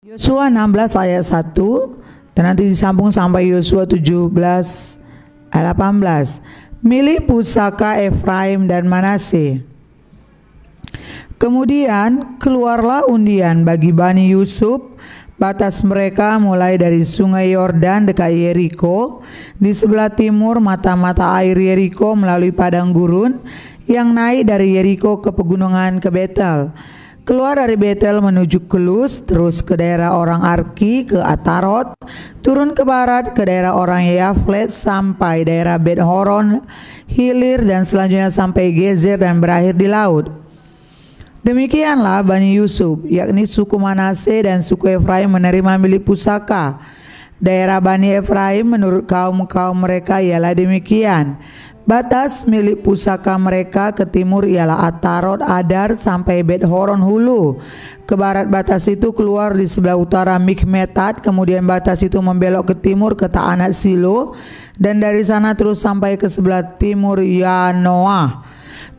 Yosua 16 ayat 1 dan nanti disambung sampai Yosua 17 ayat 18. Milik pusaka Efraim dan Manasye. Kemudian keluarlah undian bagi Bani Yusuf. Batas mereka mulai dari sungai Yordan dekat Yeriko, di sebelah timur mata-mata air Yeriko melalui padang gurun yang naik dari Yeriko ke pegunungan ke Betel. Keluar dari Betel menuju ke Luz, terus ke daerah orang Arki, ke Atarot, turun ke barat ke daerah orang Yaflet sampai daerah Bet Horon, hilir dan selanjutnya sampai Gezer dan berakhir di laut. Demikianlah Bani Yusuf, yakni suku Manasye dan suku Efraim menerima milik pusaka. Daerah Bani Efraim menurut kaum-kaum mereka ialah demikian. Batas milik pusaka mereka ke timur ialah Atarot Adar sampai Bet Horon Hulu. Ke barat batas itu keluar di sebelah utara Mikmetat, kemudian batas itu membelok ke timur ke Ta'anat Silo, dan dari sana terus sampai ke sebelah timur Yanoah.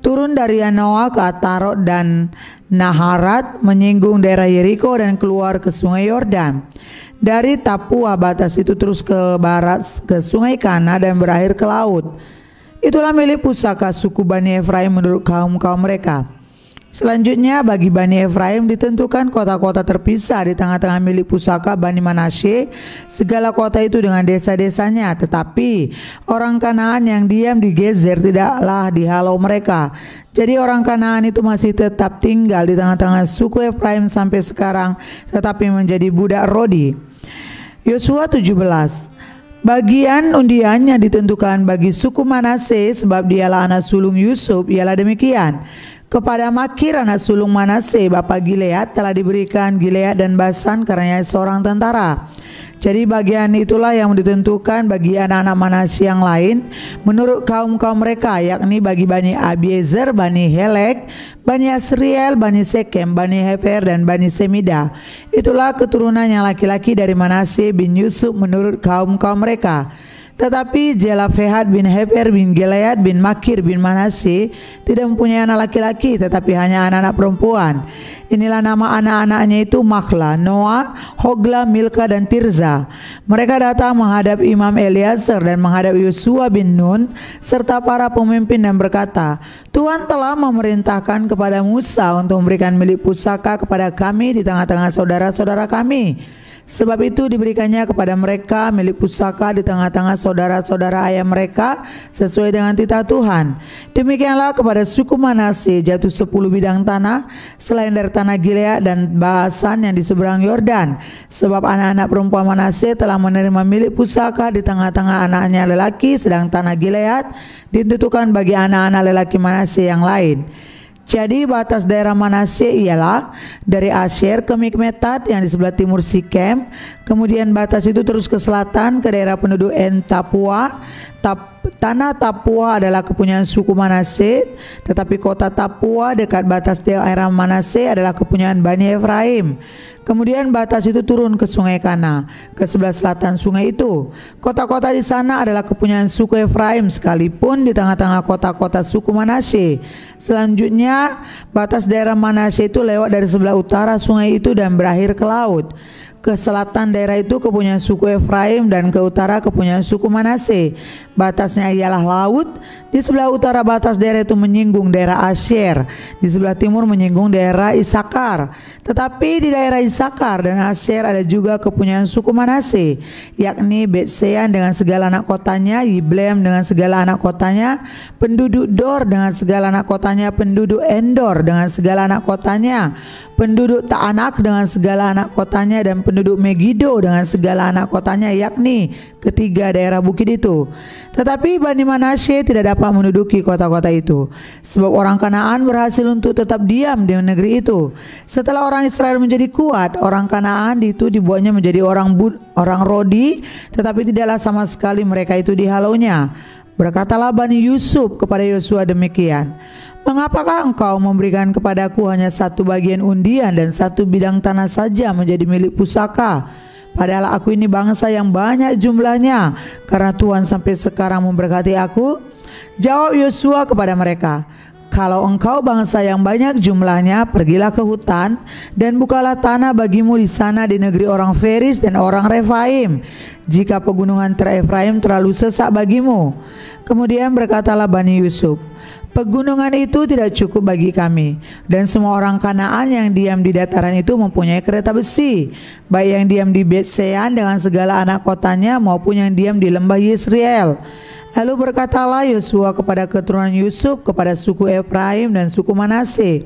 Turun dari Yanoah ke Atarot dan Naharat, menyinggung daerah Yeriko dan keluar ke sungai Yordan. Dari Tapua batas itu terus ke barat ke sungai Kana dan berakhir ke laut. Itulah milik pusaka suku Bani Efraim menurut kaum-kaum mereka. Selanjutnya bagi Bani Efraim ditentukan kota-kota terpisah di tengah-tengah milik pusaka Bani Manasye, segala kota itu dengan desa-desanya. Tetapi orang Kanaan yang diam di Gezer tidaklah dihalau mereka. Jadi orang Kanaan itu masih tetap tinggal di tengah-tengah suku Efraim sampai sekarang, tetapi menjadi budak Rodi. Yosua 17. Bagian undiannya ditentukan bagi suku Manasye sebab dialah anak sulung Yusuf, ialah demikian. Kepada Makir anak sulung Manasye bapa Gilead telah diberikan Gilead dan Basan karena ia seorang tentara. Jadi bagian itulah yang ditentukan bagi anak-anak Manasye yang lain menurut kaum-kaum mereka, yakni bagi Bani Abiezer, Bani Helek, Bani Asriel, Bani Sekem, Bani Hefer dan Bani Semida. Itulah keturunan yang laki-laki dari Manasye bin Yusuf menurut kaum-kaum mereka. Tetapi Zelafehad bin Hefer bin Gilead bin Makir bin Manasye tidak mempunyai anak laki-laki, tetapi hanya anak-anak perempuan. Inilah nama anak-anaknya itu Makhla, Noah, Hogla, Milka dan Tirza. Mereka datang menghadap Imam Eleazar dan menghadap Yosua bin Nun serta para pemimpin dan berkata, Tuhan telah memerintahkan kepada Musa untuk memberikan milik pusaka kepada kami di tengah-tengah saudara-saudara kami. Sebab itu diberikannya kepada mereka milik pusaka di tengah-tengah saudara-saudara ayah mereka sesuai dengan titah Tuhan. Demikianlah kepada suku Manasye jatuh 10 bidang tanah selain dari tanah Gilead dan Basan yang di seberang Yordan. Sebab anak-anak perempuan Manasye telah menerima milik pusaka di tengah-tengah anaknya lelaki, sedang tanah Gilead ditentukan bagi anak-anak lelaki Manasye yang lain. Jadi batas daerah Manasye ialah dari Asyer ke Mikmetat yang di sebelah timur Sikem. Kemudian batas itu terus ke selatan ke daerah penduduk En Tapua. Tanah Tapua adalah kepunyaan suku Manasye, tetapi kota Tapua dekat batas daerah Manasye adalah kepunyaan Bani Efraim. Kemudian batas itu turun ke sungai Kana, ke sebelah selatan sungai itu. Kota-kota di sana adalah kepunyaan suku Efraim sekalipun di tengah-tengah kota-kota suku Manasye. Selanjutnya batas daerah Manasye itu lewat dari sebelah utara sungai itu dan berakhir ke laut. Ke selatan daerah itu kepunyaan suku Efraim dan ke utara kepunyaan suku Manasye. Batasnya ialah laut. Di sebelah utara batas daerah itu menyinggung daerah Asyer. Di sebelah timur menyinggung daerah Isakar. Tetapi di daerah Isakar dan Asyer ada juga kepunyaan suku Manasye, yakni Betsean dengan segala anak kotanya, Yiblem dengan segala anak kotanya, penduduk Dor dengan segala anak kotanya, penduduk Endor dengan segala anak kotanya, penduduk Ta'anak dengan segala anak kotanya, dan penduduk Megido dengan segala anak kotanya, yakni ketiga daerah bukit itu. Tetapi Bani Manasye tidak dapat menduduki kota-kota itu, sebab orang Kanaan berhasil untuk tetap diam di negeri itu. Setelah orang Israel menjadi kuat, orang Kanaan itu dibuatnya menjadi orang Rodi, tetapi tidaklah sama sekali mereka itu dihalaunya. Berkatalah Bani Yusuf kepada Yosua demikian, Mengapakah engkau memberikan kepadaku hanya satu bagian undian dan satu bidang tanah saja menjadi milik pusaka? Padahal aku ini bangsa yang banyak jumlahnya, karena Tuhan sampai sekarang memberkati aku. Jawab Yosua kepada mereka, Kalau engkau bangsa yang banyak jumlahnya, pergilah ke hutan dan bukalah tanah bagimu di sana di negeri orang Feris dan orang Refaim, jika pegunungan Efraim terlalu sesak bagimu. Kemudian berkatalah Bani Yusuf, pegunungan itu tidak cukup bagi kami, dan semua orang Kanaan yang diam di dataran itu mempunyai kereta besi, baik yang diam di Bet-Sean dengan segala anak kotanya maupun yang diam di lembah Yisrael. Lalu berkatalah Yosua kepada keturunan Yusuf, kepada suku Efraim dan suku Manase,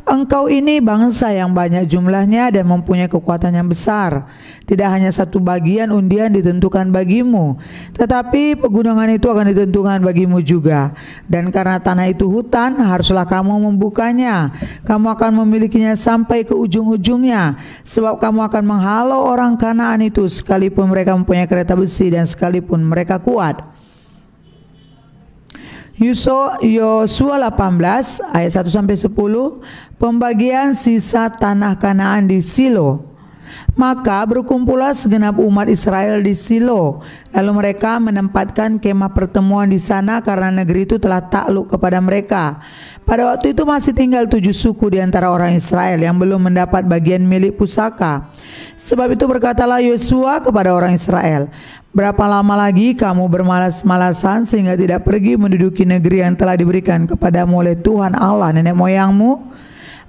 engkau ini bangsa yang banyak jumlahnya dan mempunyai kekuatan yang besar. Tidak hanya satu bagian undian ditentukan bagimu, tetapi pegunungan itu akan ditentukan bagimu juga. Dan karena tanah itu hutan, haruslah kamu membukanya. Kamu akan memilikinya sampai ke ujung-ujungnya, sebab kamu akan menghalau orang Kanaan itu, sekalipun mereka mempunyai kereta besi dan sekalipun mereka kuat. Yosua 18 ayat 1-10, pembagian sisa tanah Kanaan di Silo. Maka berkumpullah segenap umat Israel di Silo, lalu mereka menempatkan kemah pertemuan di sana karena negeri itu telah takluk kepada mereka. Pada waktu itu masih tinggal 7 suku di antara orang Israel yang belum mendapat bagian milik pusaka. Sebab itu berkatalah Yosua kepada orang Israel, berapa lama lagi kamu bermalas-malasan sehingga tidak pergi menduduki negeri yang telah diberikan kepadamu oleh Tuhan Allah nenek moyangmu?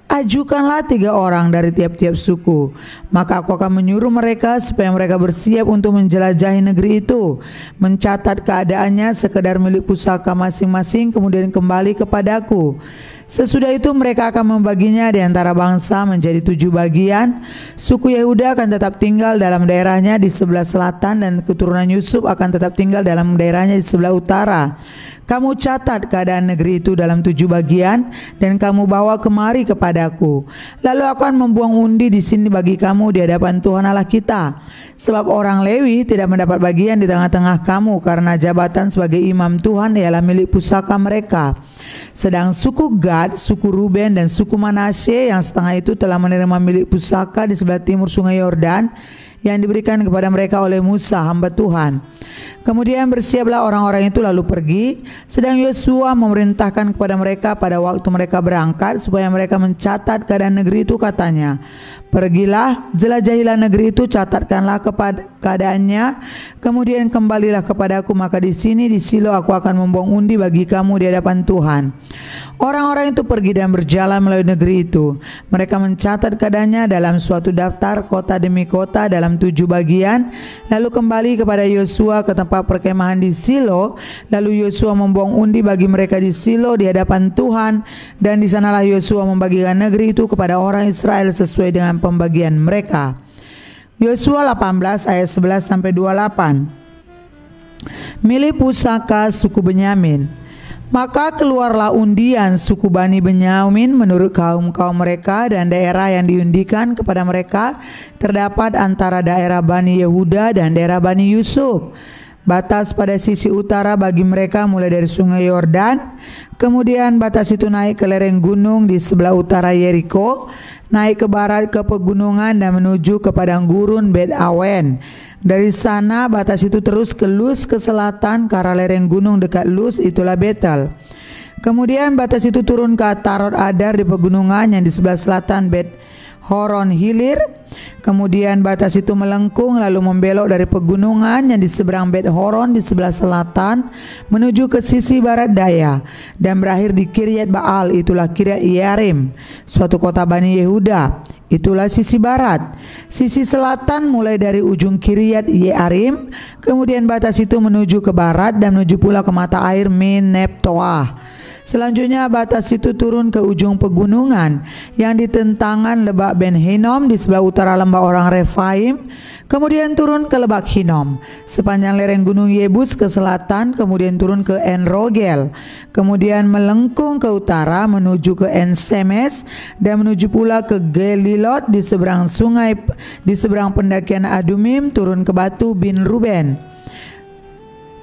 Ajukanlah 3 orang dari tiap-tiap suku, maka aku akan menyuruh mereka supaya mereka bersiap untuk menjelajahi negeri itu, mencatat keadaannya sekedar milik pusaka masing-masing, kemudian kembali kepadaku. Sesudah itu mereka akan membaginya di antara bangsa menjadi 7 bagian. Suku Yehuda akan tetap tinggal dalam daerahnya di sebelah selatan, dan keturunan Yusuf akan tetap tinggal dalam daerahnya di sebelah utara. Kamu catat keadaan negeri itu dalam 7 bagian dan kamu bawa kemari kepadaku. Lalu aku akan membuang undi di sini bagi kamu di hadapan Tuhan Allah kita. Sebab orang Lewi tidak mendapat bagian di tengah-tengah kamu, karena jabatan sebagai imam Tuhan ialah milik pusaka mereka. Sedang suku Gad, suku Ruben dan suku Manasye yang setengah itu telah menerima milik pusaka di sebelah timur sungai Yordan yang diberikan kepada mereka oleh Musa hamba Tuhan. Kemudian bersiaplah orang-orang itu lalu pergi, sedang Yosua memerintahkan kepada mereka pada waktu mereka berangkat supaya mereka mencatat keadaan negeri itu, katanya, pergilah, jelajahilah negeri itu, catatkanlah keadaannya, kemudian kembalilah kepadaku, maka di sini di Silo aku akan membuang undi bagi kamu di hadapan Tuhan. Orang-orang itu pergi dan berjalan melalui negeri itu. Mereka mencatat keadaannya dalam suatu daftar kota demi kota dalam 7 bagian, lalu kembali kepada Yosua ke tempat perkemahan di Silo. Lalu Yosua membuang undi bagi mereka di Silo di hadapan Tuhan, dan di sanalah Yosua membagikan negeri itu kepada orang Israel sesuai dengan pembagian mereka. Yosua 18 ayat 11-28. Milik pusaka suku Benyamin. Maka keluarlah undian suku Bani Benyamin menurut kaum-kaum mereka, dan daerah yang diundikan kepada mereka terdapat antara daerah Bani Yehuda dan daerah Bani Yusuf. Batas pada sisi utara bagi mereka mulai dari sungai Yordan, kemudian batas itu naik ke lereng gunung di sebelah utara Yeriko, naik ke barat ke pegunungan dan menuju ke padang gurun Bet Awen. Dari sana batas itu terus ke Luz ke selatan ke arah lereng gunung dekat Luz, itulah Betel. Kemudian batas itu turun ke Tarot Adar di pegunungan yang di sebelah selatan Bet Horon Hilir. Kemudian batas itu melengkung lalu membelok dari pegunungan yang di seberang Bet Horon di sebelah selatan menuju ke sisi barat daya dan berakhir di Kiryat Baal, itulah Kiryat Yearim, suatu kota Bani Yehuda. Itulah sisi barat. Sisi selatan mulai dari ujung Kiryat Yearim, kemudian batas itu menuju ke barat dan menuju pula ke mata air Min Neptoah. Selanjutnya batas itu turun ke ujung pegunungan yang di tentangan Lebak Ben Hinnom di sebelah utara lembah orang Refaim, kemudian turun ke Lebak Hinnom sepanjang lereng gunung Yebus ke selatan, kemudian turun ke En Rogel, kemudian melengkung ke utara menuju ke En Semes dan menuju pula ke Gelilot di seberang sungai, di seberang pendakian Adumim, turun ke batu bin Ruben,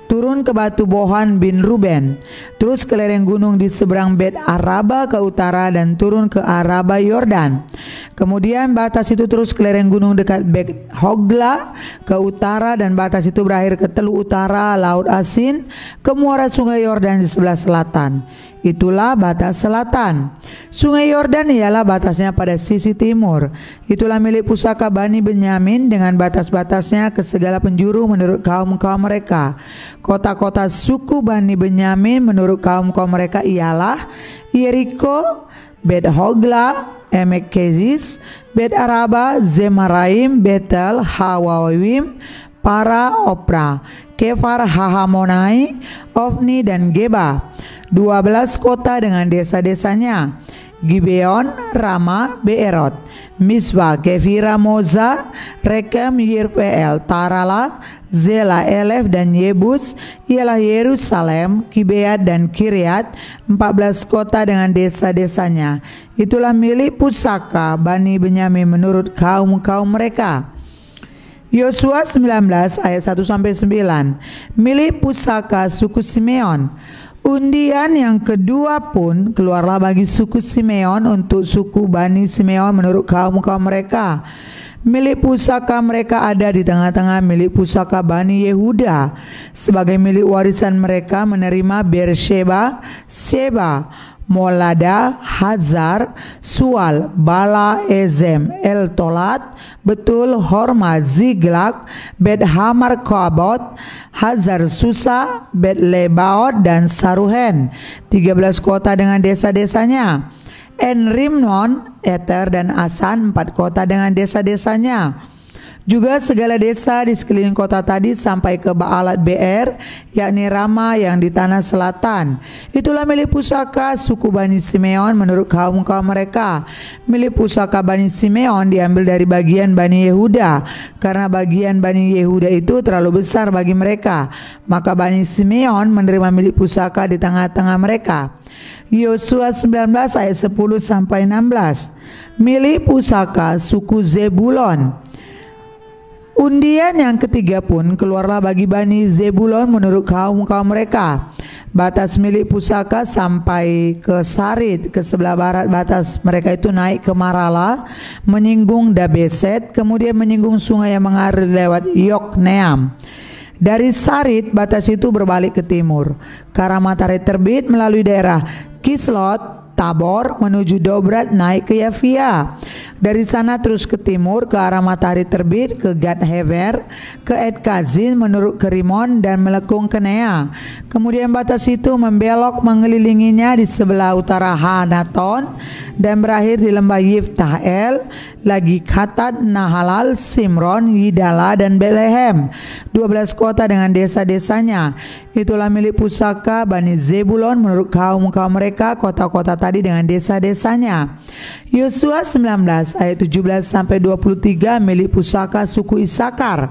turun ke batu Bohan bin Ruben, terus ke lereng gunung di seberang Bet Araba ke utara dan turun ke Araba Yordan. Kemudian batas itu terus ke lereng gunung dekat Bet Hogla ke utara, dan batas itu berakhir ke teluk utara Laut Asin ke muara sungai Yordan di sebelah selatan. itulah batas selatan. Sungai Yordan ialah batasnya pada sisi timur, itulah milik pusaka Bani Benyamin dengan batas-batasnya ke segala penjuru menurut kaum-kaum mereka. Kota-kota suku Bani Benyamin menurut kaum-kaum mereka ialah Yeriko, Bet Hogla, Emek Kezis, Bet Araba, Zemaraim, Betel, Hawawim, Para, Opra, Kefar, Hahamonai, Ofni, dan Geba. 12 kota dengan desa-desanya: Gibeon, Rama, Beerot, Misbah, Kefira, Moza, Rekem, Yirpeel, Tarala, Zela, Elef, dan Yebus ialah Yerusalem, Kibeat, dan Kiryat. 14 kota dengan desa-desanya, itulah milik pusaka Bani Benyamin menurut kaum-kaum mereka. Yosua 19 ayat 1-9, milik pusaka suku Simeon. Undian yang kedua pun keluarlah bagi suku Simeon untuk suku Bani Simeon menurut kaum-kaum mereka. Milik pusaka mereka ada di tengah-tengah milik pusaka Bani Yehuda. Sebagai milik warisan mereka menerima Beersheba, Sheba, Molada, Hazar, Sual, Bala, Ezem, El Tolat, Betul, Horma, Ziklag, Bet Hamar, Kabot, Hazar Susa, Bet Lebaot, dan Saruhen. 13 kota dengan desa-desanya. Enrimnon, Eter, dan Asan, 4 kota dengan desa-desanya. Juga segala desa di sekeliling kota tadi sampai ke Baalat Beer, yakni Rama yang di tanah selatan. Itulah milik pusaka suku Bani Simeon menurut kaum-kaum mereka. Milik pusaka Bani Simeon diambil dari bagian Bani Yehuda, karena bagian Bani Yehuda itu terlalu besar bagi mereka. Maka Bani Simeon menerima milik pusaka di tengah-tengah mereka. Yosua 19 ayat 10-16, milik pusaka suku Zebulon. Undian yang ketiga pun keluarlah bagi Bani Zebulon menurut kaum-kaum mereka. Batas milik pusaka sampai ke Sarid, ke sebelah barat batas mereka itu naik ke Marala, menyinggung Dabeset, kemudian menyinggung sungai yang mengalir lewat Yokneam. Dari Sarid batas itu berbalik ke timur, ke arah matahari terbit melalui daerah Kislot Tabor menuju Dobrat naik ke Yafia. Dari sana terus ke timur ke arah matahari terbit ke Gad Hever, ke Edkazin menurut ke Rimon dan melekung ke Nea. Kemudian batas itu membelok mengelilinginya di sebelah utara Hanaton dan berakhir di lembah Yiftahel, lagi Khatat, Nahalal, Simron, Yidala, dan Bethlehem. 12 kota dengan desa-desanya. Itulah milik pusaka Bani Zebulon menurut kaum-kaum mereka, kota-kota tadi dengan desa-desanya. Yosua 19 ayat 17-23 milik pusaka suku Isakar.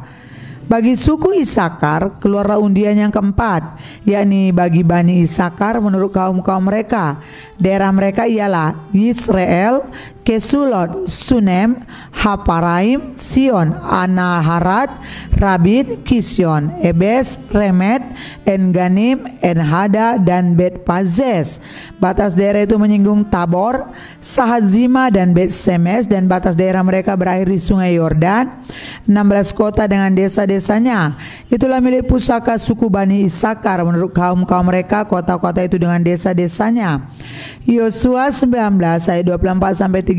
Bagi suku Isakar keluarlah undian yang keempat, yakni bagi Bani Isakar menurut kaum-kaum mereka. Daerah mereka ialah Yisrael, Kesulot, Sunem, Haparaim, Sion, Anaharat, Rabit, Kisyon, Ebes, Remet, Enganim, Enhada, dan Bet Pazes. Batas daerah itu menyinggung Tabor, Sahazima, dan Bet Semes, dan batas daerah mereka berakhir di sungai Yordan. 16 kota dengan desa-desanya. Itulah milik pusaka suku Bani Isakar menurut kaum-kaum mereka, kota-kota itu dengan desa-desanya. Yosua 19 ayat 24-31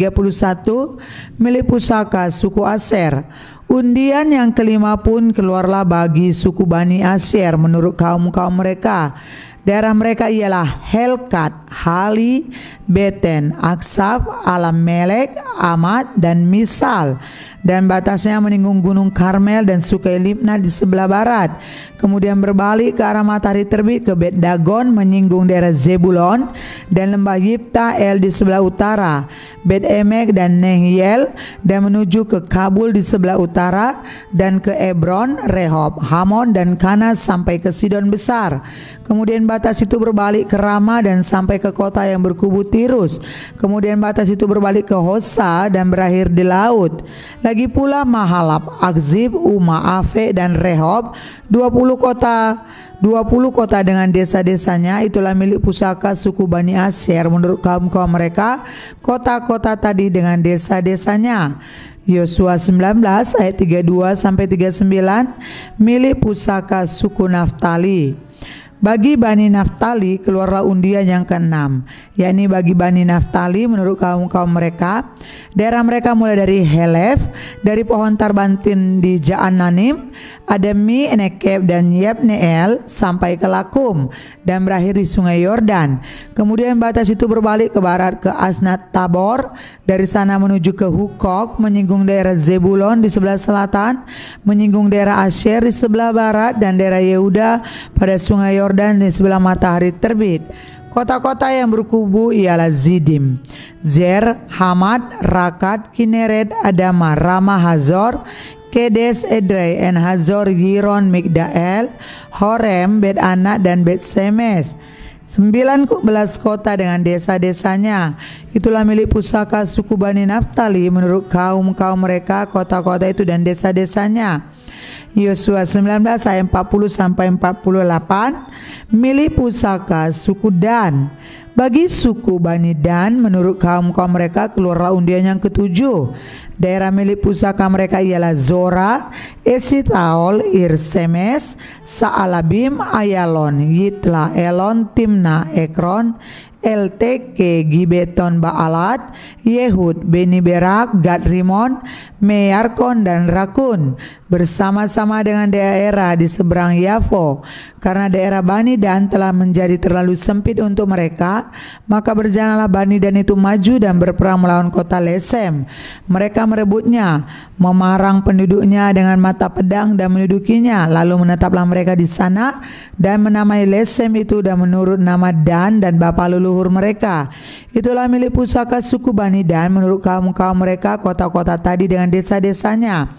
milik pusaka suku Aser. Undian yang kelima pun keluarlah bagi suku Bani Aser menurut kaum-kaum mereka. Daerah mereka ialah Helkat, Hali, Beten, Aksaf, Alamelek, Amat, dan Misal. Dan batasnya meninggung gunung Karmel dan Sukai Libna di sebelah barat. Kemudian berbalik ke arah matahari terbit ke Bet Dagon, menyinggung daerah Zebulon dan lembah Yiftahel di sebelah utara, Bet Emek dan Nehiel, dan menuju ke Kabul di sebelah utara, dan ke Ebron, Rehob, Hamon, dan Kana sampai ke Sidon Besar. Kemudian batas itu berbalik ke Rama dan sampai ke kota yang berkubu Tirus. Kemudian batas itu berbalik ke Hosa dan berakhir di laut. Lagi pula Mahalab, Akzib, Uma, Afe, dan Rehob, 20 kota dengan desa-desanya. Itulah milik pusaka suku Bani Aser menurut kaum-kaum mereka, kota-kota tadi dengan desa-desanya. Yosua 19 ayat 32-39 milik pusaka suku Naftali. Bagi Bani Naftali keluarlah undian yang keenam, yakni bagi Bani Naftali menurut kaum-kaum mereka, daerah mereka mulai dari Helef, dari pohon tarbantin di Ja'ananim, Ademi, Nekeb dan Yabneel sampai ke Lakum dan berakhir di sungai Yordan. Kemudian batas itu berbalik ke barat ke Asnat Tabor, dari sana menuju ke Hukok, menyinggung daerah Zebulon di sebelah selatan, menyinggung daerah Asyer di sebelah barat, dan daerah Yehuda pada sungai Yordan di sebelah matahari terbit. Kota-kota yang berkubu ialah Zidim, Zer, Hamad, Rakat, Kineret, Adama, Ramah, Hazor, Kedes, Edrei, En Hazor, Giron, Migdael, Horem, Bet Anak dan Bet Semes. 19 kota dengan desa-desanya. Itulah milik pusaka suku Bani Naftali menurut kaum-kaum mereka, kota-kota itu dan desa-desanya. Yosua 19 ayat 40 sampai 48. Milik pusaka suku Dan. Bagi suku Bani Dan menurut kaum-kaum mereka keluarlah undian yang ketujuh. Daerah milik pusaka mereka ialah Zora, Esitaol, Irsemes, Sa'alabim, Ayalon, Yitla, Elon, Timna, Ekron, Elteke, Gibeton, Baalat, Yehud, Beni Berak, Gad Rimon, Meyarkon dan Rakun bersama-sama dengan daerah di seberang Yafo. Karena daerah Bani Dan telah menjadi terlalu sempit untuk mereka, maka berjalanlah Bani Dan itu maju dan berperang melawan kota Lesem. Mereka merebutnya, memarang penduduknya dengan mata pedang dan mendudukinya. Lalu menetaplah mereka di sana dan menamai Lesem itu dan menurut nama Dan dan bapa leluhur mereka. Itulah milik pusaka suku Bani Dan menurut kaum-kaum mereka, kota-kota tadi dengan desa-desanya.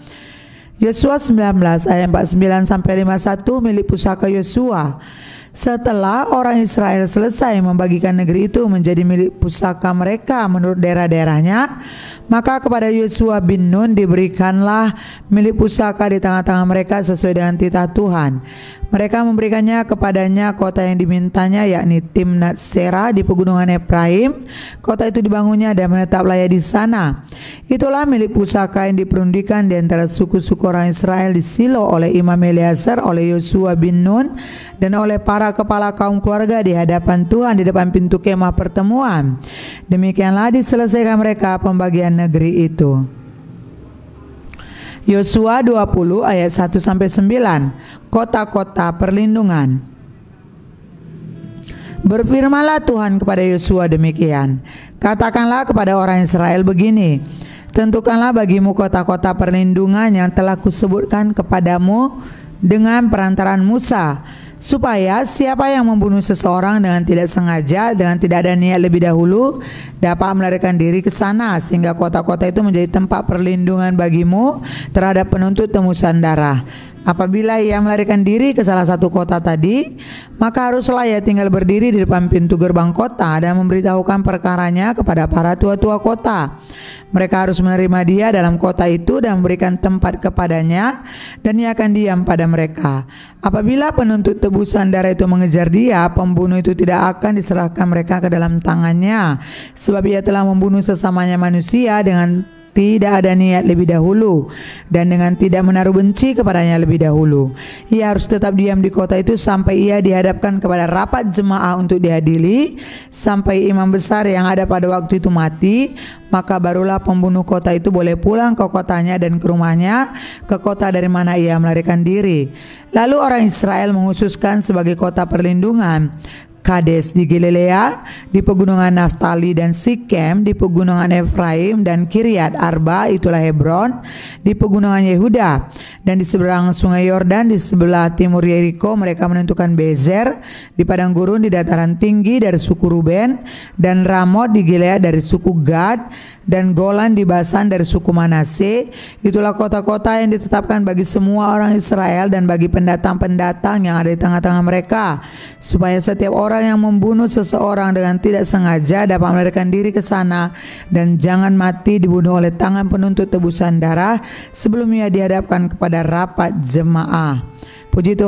Yosua 19 ayat 49 sampai 51 milik pusaka Yosua. Setelah orang Israel selesai membagikan negeri itu menjadi milik pusaka mereka menurut daerah-daerahnya, maka kepada Yosua bin Nun diberikanlah milik pusaka di tengah-tengah mereka sesuai dengan titah Tuhan. Mereka memberikannya kepadanya kota yang dimintanya, yakni Timnat Serah di pegunungan Efraim. Kota itu dibangunnya dan menetaplah ia di sana. Itulah milik pusaka yang diperundikan di antara suku-suku orang Israel di Silo oleh Imam Eleazar, oleh Yosua bin Nun, dan oleh para kepala kaum keluarga di hadapan Tuhan di depan pintu kemah pertemuan. Demikianlah diselesaikan mereka pembagian negeri itu. Yosua 20 ayat 1 sampai 9. Kota-kota perlindungan. Berfirmanlah Tuhan kepada Yosua demikian. Katakanlah kepada orang Israel begini: tentukanlah bagimu kota-kota perlindungan yang telah kusebutkan kepadamu dengan perantaraan Musa, supaya siapa yang membunuh seseorang dengan tidak sengaja, dengan tidak ada niat lebih dahulu, dapat melarikan diri ke sana, sehingga kota-kota itu menjadi tempat perlindungan bagimu terhadap penuntut tebusan darah. Apabila ia melarikan diri ke salah satu kota tadi, maka haruslah ia tinggal berdiri di depan pintu gerbang kota dan memberitahukan perkaranya kepada para tua-tua kota. Mereka harus menerima dia dalam kota itu dan memberikan tempat kepadanya, dan ia akan diam pada mereka. Apabila penuntut tebusan darah itu mengejar dia, pembunuh itu tidak akan diserahkan mereka ke dalam tangannya, sebab ia telah membunuh sesamanya manusia dengan tidak ada niat lebih dahulu dan dengan tidak menaruh benci kepadanya lebih dahulu. Ia harus tetap diam di kota itu sampai ia dihadapkan kepada rapat jemaah untuk diadili, sampai imam besar yang ada pada waktu itu mati, maka barulah pembunuh kota itu boleh pulang ke kotanya dan ke rumahnya, ke kota dari mana ia melarikan diri. Lalu orang Israel menghususkan sebagai kota perlindungan Kades di Galilea, di pegunungan Naftali, dan Sikem di pegunungan Efraim, dan Kiryat Arba, itulah Hebron, di pegunungan Yehuda, dan di seberang sungai Yordan di sebelah timur Yeriko mereka menentukan Bezer di padang gurun di dataran tinggi dari suku Ruben, dan Ramot di Gilead dari suku Gad, dan Golan di Basan dari suku Manase. Itulah kota-kota yang ditetapkan bagi semua orang Israel dan bagi pendatang-pendatang yang ada di tengah-tengah mereka, supaya setiap orang yang membunuh seseorang dengan tidak sengaja dapat melarikan diri ke sana dan jangan mati dibunuh oleh tangan penuntut tebusan darah sebelum ia dihadapkan kepada rapat jemaah. Puji Tuhan.